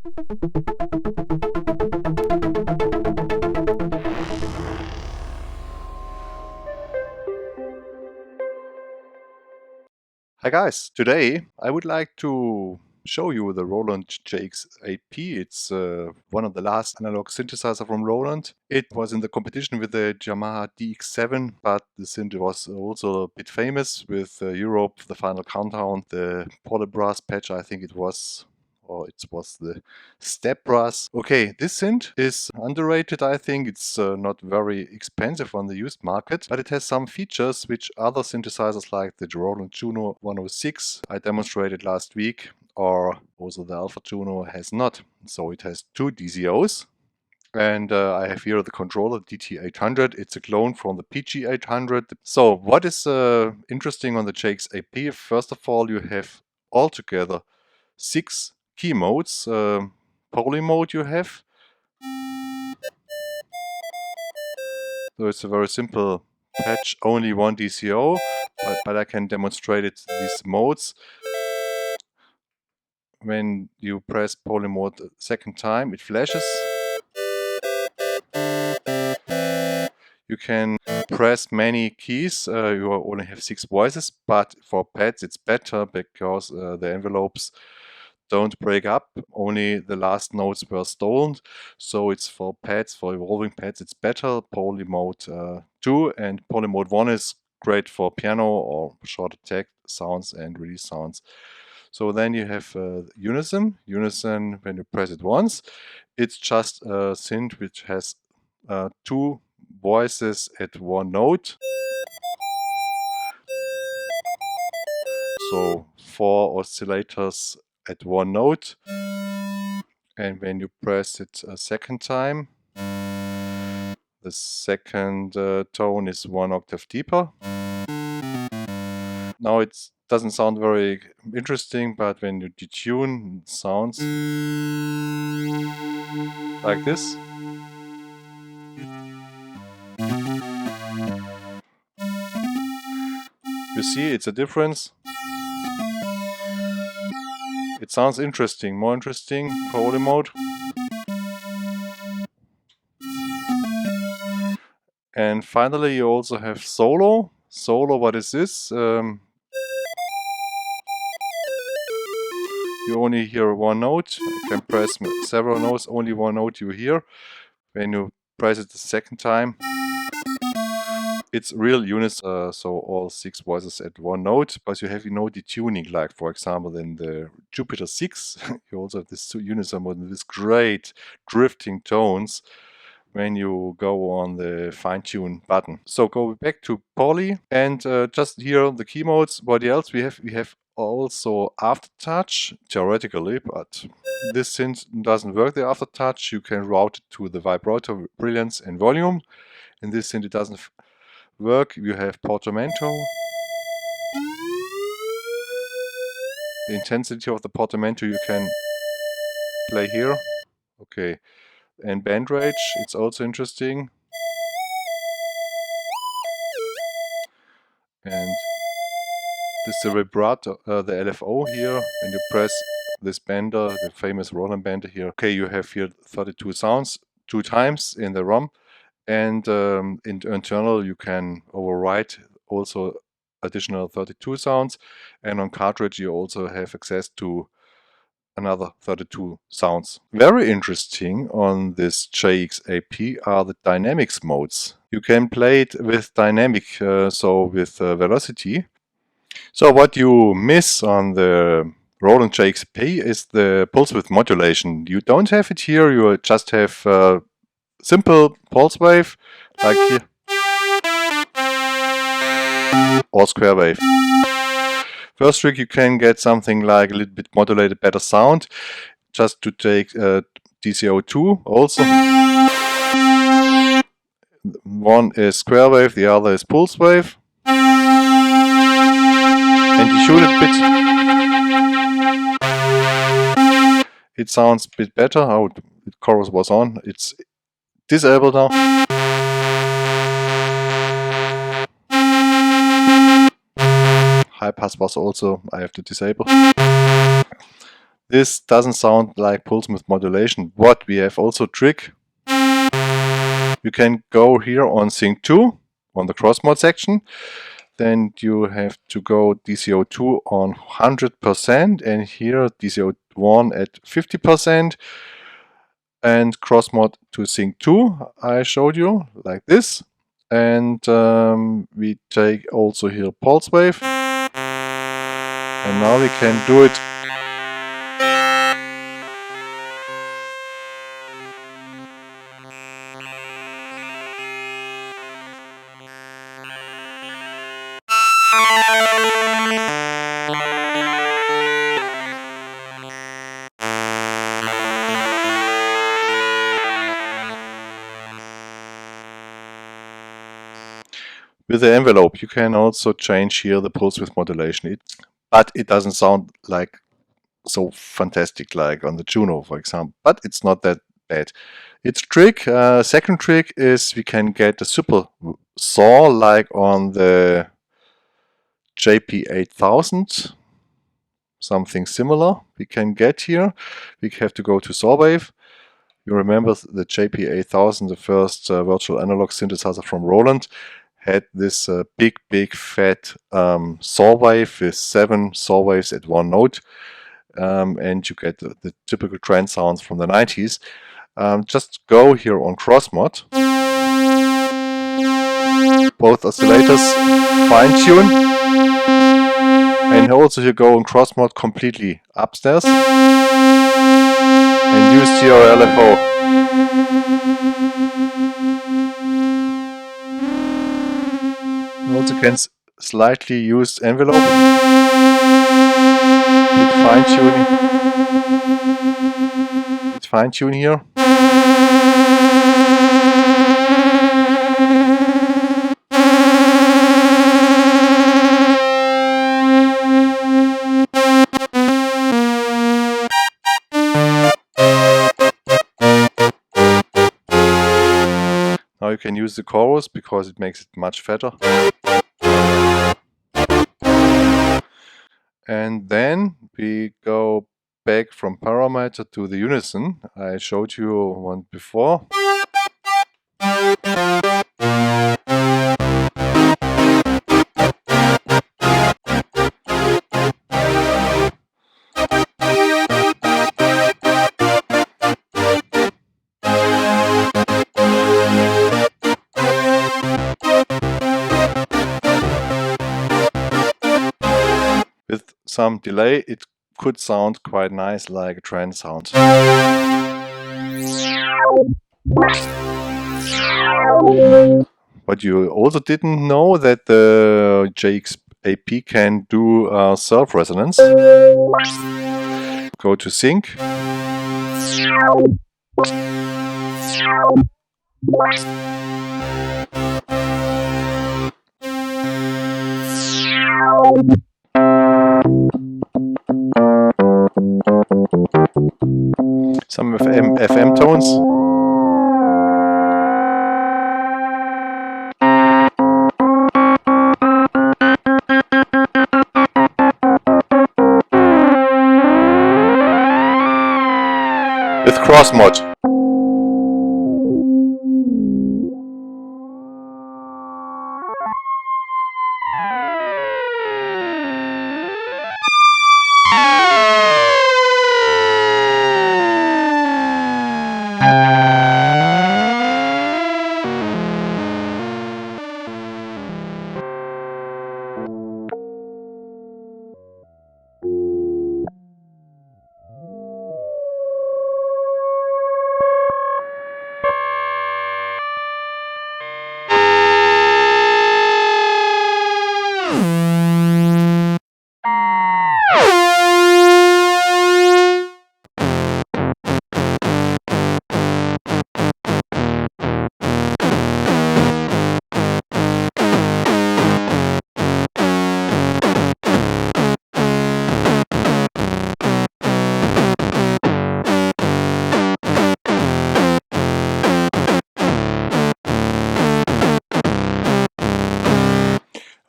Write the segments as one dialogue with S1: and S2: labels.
S1: Hi guys, today I would like to show you the Roland JX-8P. It's one of the last analog synthesizer from Roland. It was in the competition with the Yamaha DX7, but the synth was also a bit famous with Europe, the Final Countdown, the Polybrass patch, I think it was, or it was the step brass. Okay, this synth is underrated, I think. It's not very expensive on the used market, but it has some features which other synthesizers like the Roland Juno 106 I demonstrated last week, or also the Alpha Juno, has not. So it has two DCOs. And I have here the controller DT800. It's a clone from the PG800. So what is interesting on the JX-8P? First of all, you have altogether 6 key modes. Poly mode you have. So it's a very simple patch, only one DCO, but I can demonstrate it these modes. When you press poly mode the second time, it flashes. You can press many keys. You only have 6 voices, but for pads it's better because the envelopes don't break up. Only the last notes were stolen. So it's for pads, for evolving pads, it's better. Poly mode 2 and poly mode 1 is great for piano or short attack sounds and release sounds. So then you have unison. Unison, when you press it once, it's just a synth which has 2 voices at one note. So 4 oscillators at one note. And when you press it a second time, the second tone is 1 octave deeper. Now it doesn't sound very interesting, but when you detune, it sounds like this. You see, it's a difference. It sounds interesting, more interesting, poly mode. And finally, you also have solo. Solo, what is this? You only hear one note. You can press several notes, only one note you hear. When you press it the second time, it's real unison, so all 6 voices at one note, but you have no detuning, like for example in the Jupiter-8. You also have this unison mode with great drifting tones when you go on the fine-tune button. So go back to poly and just here the key modes. What else we have? We have also aftertouch, theoretically, but this synth doesn't work the aftertouch. You can route it to the vibrato, brilliance and volume. In this synth it doesn't work. You have portamento. The intensity of the portamento you can play here. Okay. And band rage, it's also interesting. And this is the vibrato, the LFO here. When you press this bender, the famous Roland bender here. Okay, you have here 32 sounds 2 times in the ROM. And in internal you can overwrite also additional 32 sounds, and on cartridge you also have access to another 32 sounds. Very interesting on this JX-8P are the dynamics modes. You can play it with dynamic, so with velocity. So what you miss on the Roland JX-8P is the pulse width modulation. You don't have it here, you just have simple pulse wave, like here, or square wave. First trick, you can get something like a little bit modulated, better sound, just to take DCO2 also. One is square wave, the other is pulse wave. And you shoot it a bit. It sounds a bit better. How the chorus was on. It's disabled now. High pass was also, I have to disable. This doesn't sound like pulse width modulation. What we have also trick. You can go here on Sync 2 on the cross mode section. Then you have to go DCO2 on 100% and here DCO1 at 50%. And cross mode to Sync 2 I showed you like this. And we take also here pulse wave. And now we can do it with the envelope. You can also change here the pulse width modulation, but it doesn't sound like so fantastic like on the Juno, for example. But it's not that bad. Its trick, second trick, is we can get a super saw like on the JP-8000. Something similar we can get here. We have to go to Sawwave. You remember the JP-8000, the first virtual analog synthesizer from Roland, had this big fat Sawwave with 7 Sawwaves at one note, and you get the typical trance sounds from the 90s. Just go here on cross mod, both oscillators, fine tune, and also you go on cross mod completely upstairs and use your LFO. You also can slightly use envelope with fine tuning. With fine tune here. Now you can use the chorus because it makes it much fatter. And then we go back from parameter to the unison. I showed you one before. With some delay, it could sound quite nice like a trance sound. But you also didn't know that the JX-8P can do self-resonance. Go to sync. Some FM tones. With cross mod.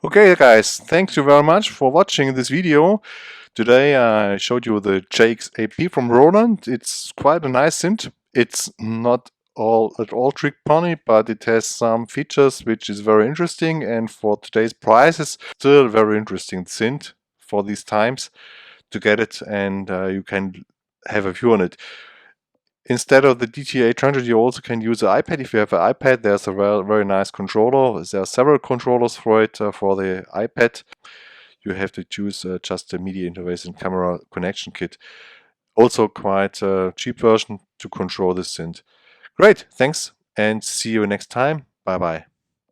S1: Okay guys, thank you very much for watching this video. Today I showed you the JX-8P from Roland. It's quite a nice synth. It's not at all trick pony, but it has some features which is very interesting, and for today's prices, still a very interesting synth for these times to get it, and you can have a view on it. Instead of the DT800, you also can use an iPad. If you have an iPad, there's a very nice controller. There are several controllers for it for the iPad. You have to choose just the media interface and camera connection kit. Also quite a cheap version to control this synth. Great, thanks, and see you next time. Bye bye.